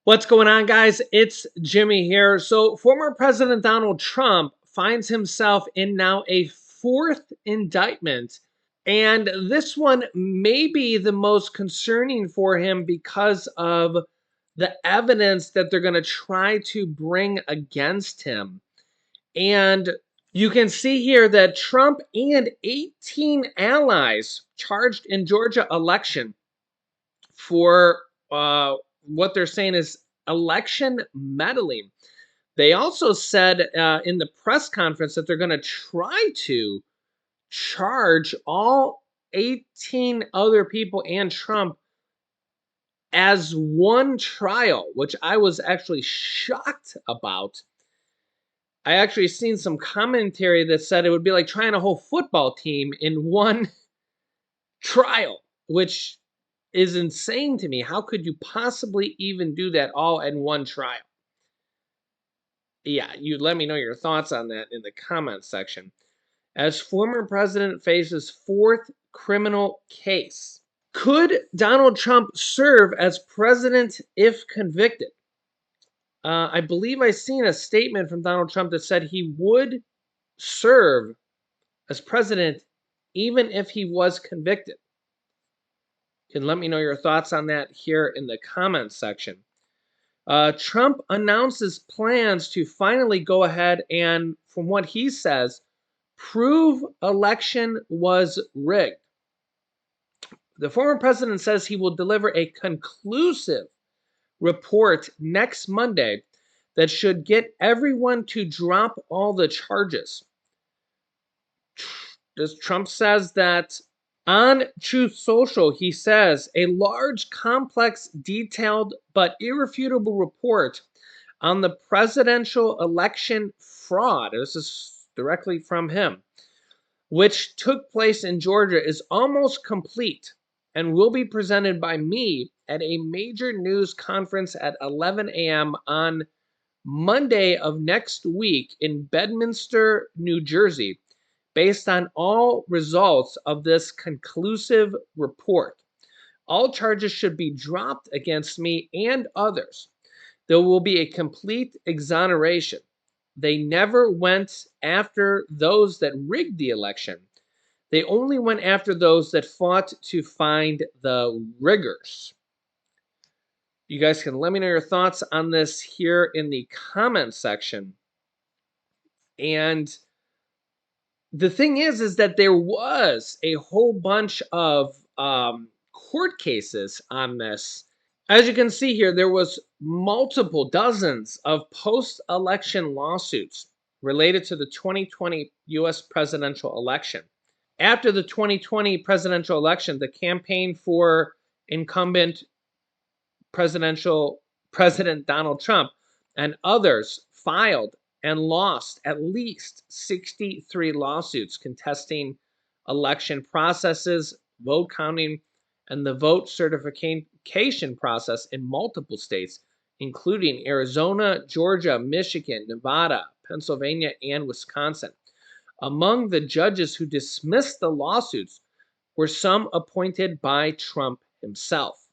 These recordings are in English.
What's going on, guys? It's Jimmy here. So, former President Donald Trump finds himself in now a fourth indictment. And this one may be the most concerning for him because of the evidence that they're going to try to bring against him. And you can see here that Trump and 18 allies charged in Georgia election for what they're saying is election meddling. They also said in the press conference that they're going to try to charge all 18 other people and Trump as one trial, which I was actually shocked about. I actually seen some commentary that said it would be like trying a whole football team in one trial, which is insane to me. How could you possibly even do that all in one trial? Yeah, you let me know your thoughts on that in the comments section. As former president faces fourth criminal case, could Donald Trump serve as president if convicted? I believe I seen a statement from Donald Trump that said he would serve as president even if he was convicted. You can let me know your thoughts on that here in the comments section. Trump announces plans to finally go ahead and, from what he says, prove election was rigged. The former president says he will deliver a conclusive report next Monday that should get everyone to drop all the charges. Trump says that on Truth Social, he says a large, complex, detailed, but irrefutable report on the presidential election fraud. This is directly from him, which took place in Georgia, is almost complete and will be presented by me at a major news conference at 11 a.m. on Monday of next week in Bedminster, New Jersey, based on all results of this conclusive report. All charges should be dropped against me and others. There will be a complete exoneration. They never went after those that rigged the election. They only went after those that fought to find the riggers. You guys can let me know your thoughts on this here in the comment section. And the thing is that there was a whole bunch of court cases on this. As you can see here, there was multiple dozens of post-election lawsuits related to the 2020 US presidential election. After the 2020 presidential election, the campaign for incumbent President Donald Trump and others filed and lost at least 63 lawsuits contesting election processes, vote counting, and the vote certification process in multiple states, including Arizona, Georgia, Michigan, Nevada, Pennsylvania, and Wisconsin. Among the judges who dismissed the lawsuits were some appointed by Trump himself.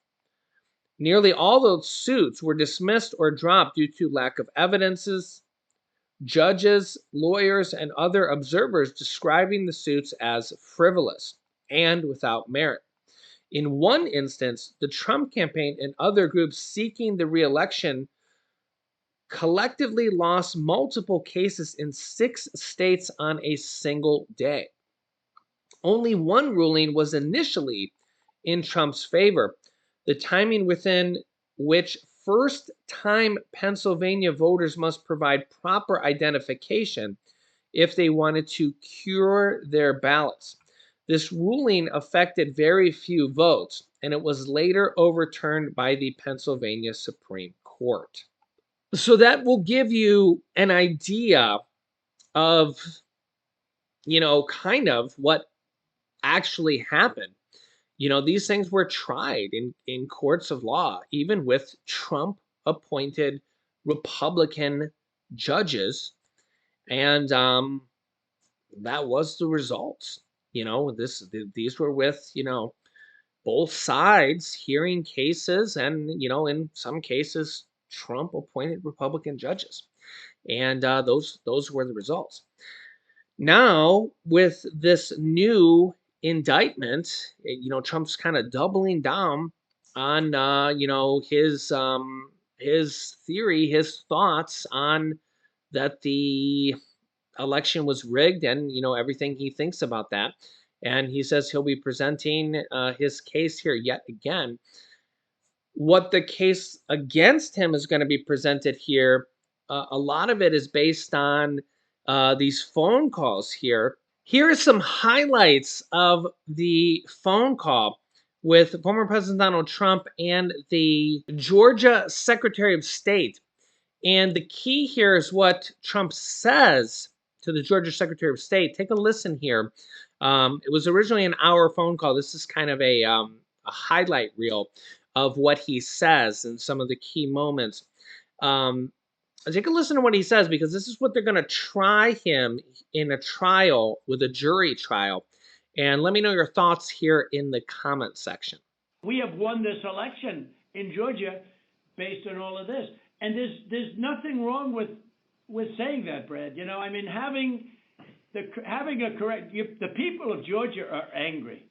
Nearly all those suits were dismissed or dropped due to lack of evidences, judges, lawyers, and other observers describing the suits as frivolous and without merit. In one instance, the Trump campaign and other groups seeking the re-election collectively lost multiple cases in 6 states on a single day. Only one ruling was initially in Trump's favor. The timing within which first-time Pennsylvania voters must provide proper identification if they wanted to cure their ballots. This ruling affected very few votes, and it was later overturned by the Pennsylvania Supreme Court. So that will give you an idea of, kind of what actually happened. These things were tried in courts of law, even with Trump appointed Republican judges. And that was the results. These were with, both sides hearing cases and, in some cases, Trump appointed Republican judges, and those were the results. Now, with this new indictment, Trump's kind of doubling down on his theory, his thoughts on that the election was rigged, and everything he thinks about that. And he says he'll be presenting his case here yet again. What the case against him is going to be presented here, a lot of it is based on these phone calls here. Here are some highlights of the phone call with former President Donald Trump and the Georgia Secretary of State. And the key here is what Trump says to the Georgia Secretary of State. Take a listen here. It was originally an hour phone call. This is kind of a highlight reel of what he says and some of the key moments. Take a listen to what he says, because this is what they're going to try him in a trial, with a jury trial. And let me know your thoughts here in the comment section. We have won this election in Georgia based on all of this. And there's nothing wrong with saying that, Brad. I mean, having a correct, the people of Georgia are angry.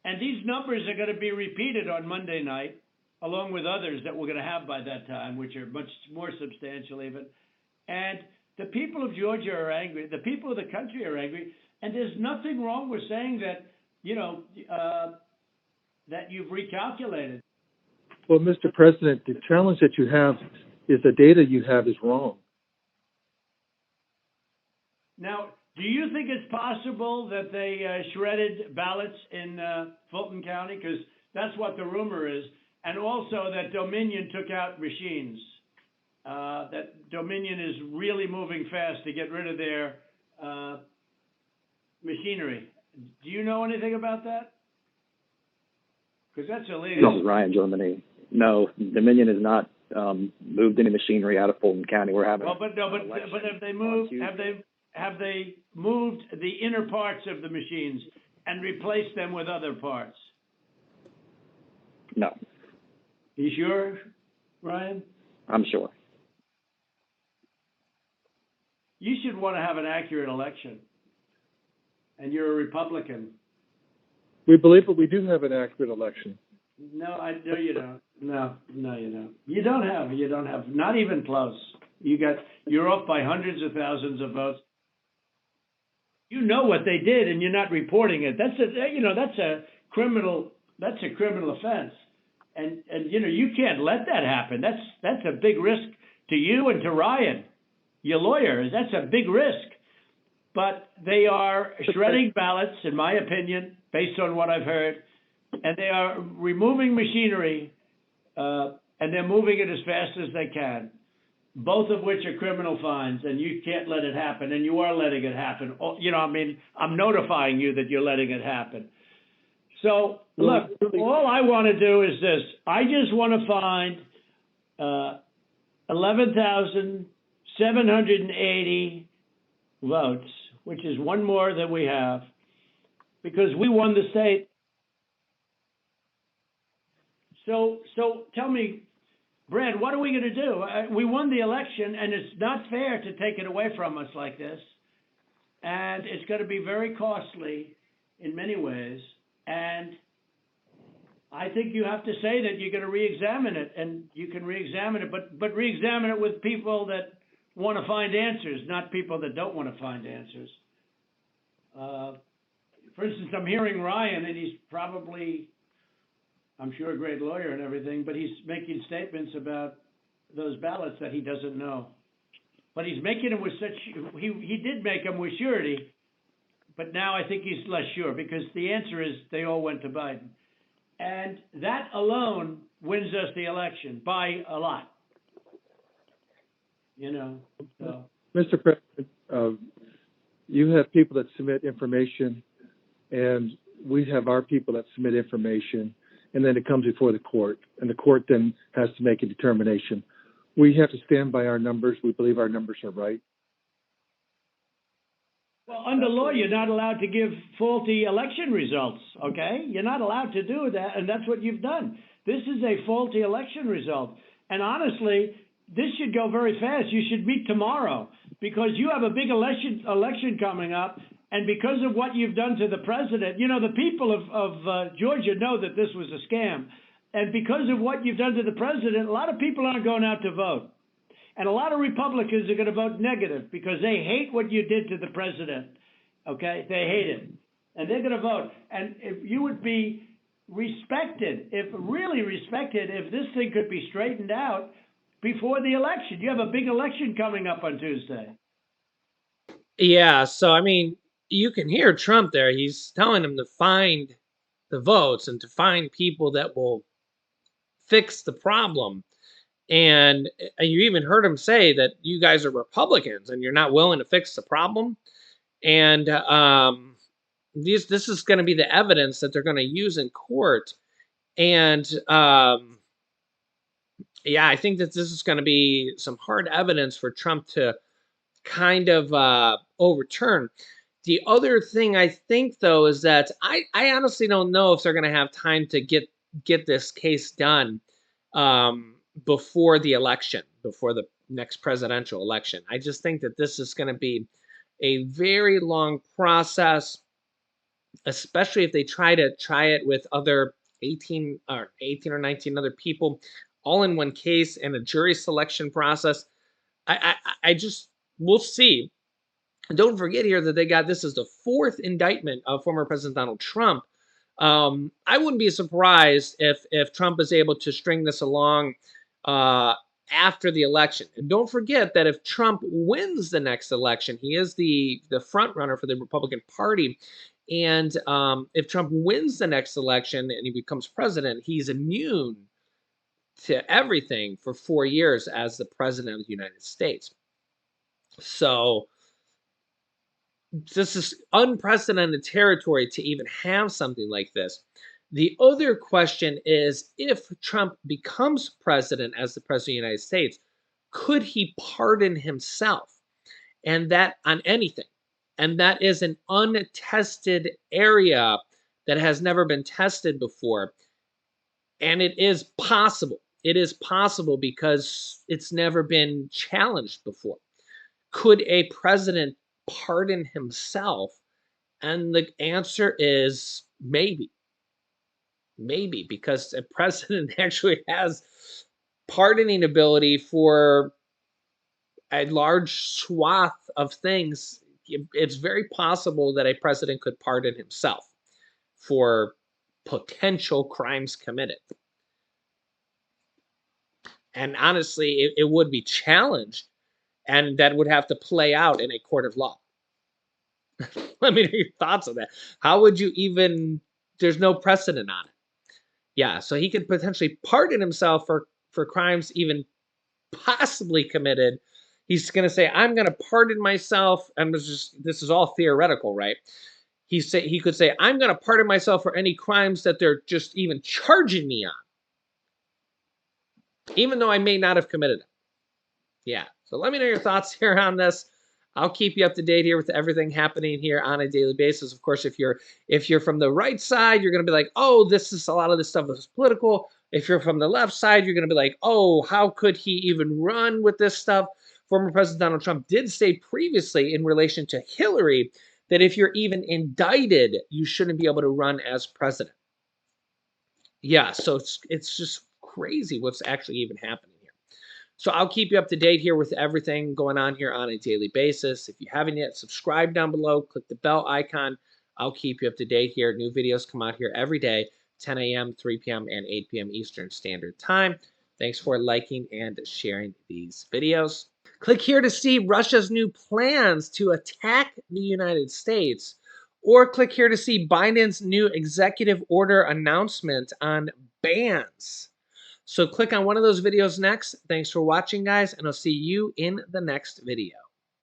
And these numbers are going to be repeated on Monday night, along with others that we're going to have by that time, which are much more substantial even. And the people of Georgia are angry. The people of the country are angry. And there's nothing wrong with saying that, that you've recalculated. Well, Mr. President, the challenge that you have is the data you have is wrong. Now, do you think it's possible that they shredded ballots in Fulton County? Because that's what the rumor is. And also that Dominion took out machines. That Dominion is really moving fast to get rid of their machinery. Do you know anything about that? Because that's illegal. This is Ryan, Germany. No, Dominion has not moved any machinery out of Fulton County. We're having. Well, but have they moved? Have they moved the inner parts of the machines and replaced them with other parts? No. You sure, Ryan? I'm sure. You should want to have an accurate election, and you're a Republican. We believe that we do have an accurate election. No, I know you don't. No, you don't. You don't have. Not even close. You're off by hundreds of thousands of votes. You know what they did, and you're not reporting it. That's a criminal offense, and you can't let that happen. That's a big risk to you and to Ryan, your lawyer. That's a big risk. But they are shredding ballots, in my opinion, based on what I've heard, and they are removing machinery, and they're moving it as fast as they can, both of which are criminal fines, and you can't let it happen, and you are letting it happen. I'm notifying you that you're letting it happen. So, look, all I want to do is this. I just want to find 11,780 votes, which is one more than we have, because we won the state. So tell me, Brad, what are we going to do? We won the election, and it's not fair to take it away from us like this. And it's going to be very costly in many ways. And I think you have to say that you're going to re-examine it, and you can re-examine it, but re-examine it with people that want to find answers, not people that don't want to find answers. For instance, I'm hearing Ryan, and he's probably, I'm sure, a great lawyer and everything, but he's making statements about those ballots that he doesn't know. But he's making them with such, he did make them with surety, but now I think he's less sure, because the answer is they all went to Biden. And that alone wins us the election by a lot. So. Mr. President, you have people that submit information, and we have our people that submit information, and then it comes before the court, and the court then has to make a determination. We have to stand by our numbers. We believe our numbers are right. Well, under law, you're not allowed to give faulty election results, okay? You're not allowed to do that, and that's what you've done. This is a faulty election result. And honestly, this should go very fast. You should meet tomorrow because you have a big election coming up. And because of what you've done to the president, you know, the people of Georgia know that this was a scam. And because of what you've done to the president, a lot of people aren't going out to vote. And a lot of Republicans are going to vote negative because they hate what you did to the president. Okay? They hate it. And they're going to vote. And if you would be respected, really respected, if this thing could be straightened out before the election. You have a big election coming up on Tuesday. Yeah, so I mean, you can hear Trump there. He's telling them to find the votes and to find people that will fix the problem. And you even heard him say that you guys are Republicans and you're not willing to fix the problem. And this is going to be the evidence that they're going to use in court. And yeah, I think that this is going to be some hard evidence for Trump to kind of overturn. The other thing I think, though, is that I honestly don't know if they're going to have time to get this case done before the election, before the next presidential election. I just think that this is going to be a very long process, especially if they try it with other 18 or 19 other people all in one case and a jury selection process. I just, we'll see. And don't forget here that they got this is the fourth indictment of former President Donald Trump. I wouldn't be surprised if Trump is able to string this along after the election. And don't forget that if Trump wins the next election, he is the front runner for the Republican Party. And if Trump wins the next election and he becomes president, he's immune to everything for 4 years as the president of the United States. So this is unprecedented territory to even have something like this. The other question is, if Trump becomes president as the president of the United States, could he pardon himself? And that on anything. And that is an untested area that has never been tested before. And it is possible. It is possible because it's never been challenged before. Could a president pardon himself? And the answer is maybe. Maybe, because a president actually has pardoning ability for a large swath of things. It's very possible that a president could pardon himself for potential crimes committed. And honestly, it would be challenged, and that would have to play out in a court of law. Let me know your thoughts on that. How would you even, there's no precedent on it. Yeah, so he could potentially pardon himself for crimes even possibly committed. He's going to say, I'm going to pardon myself, and this is all theoretical, right? He could say, I'm going to pardon myself for any crimes that they're just even charging me on, even though I may not have committed them. Yeah, so let me know your thoughts here on this. I'll keep you up to date here with everything happening here on a daily basis. Of course, if you're from the right side, you're going to be like, oh, a lot of this stuff is political. If you're from the left side, you're going to be like, oh, how could he even run with this stuff? Former President Donald Trump did say previously in relation to Hillary that if you're even indicted, you shouldn't be able to run as president. Yeah, so it's just crazy what's actually even happening here. So I'll keep you up to date here with everything going on here on a daily basis. If you haven't yet, subscribe down below, click the bell icon. I'll keep you up to date here. New videos come out here every day, 10 a.m., 3 p.m., and 8 p.m. Eastern Standard Time. Thanks for liking and sharing these videos. Click here to see Russia's new plans to attack the United States, or click here to see Biden's new executive order announcement on bans. So click on one of those videos next. Thanks for watching, guys, and I'll see you in the next video.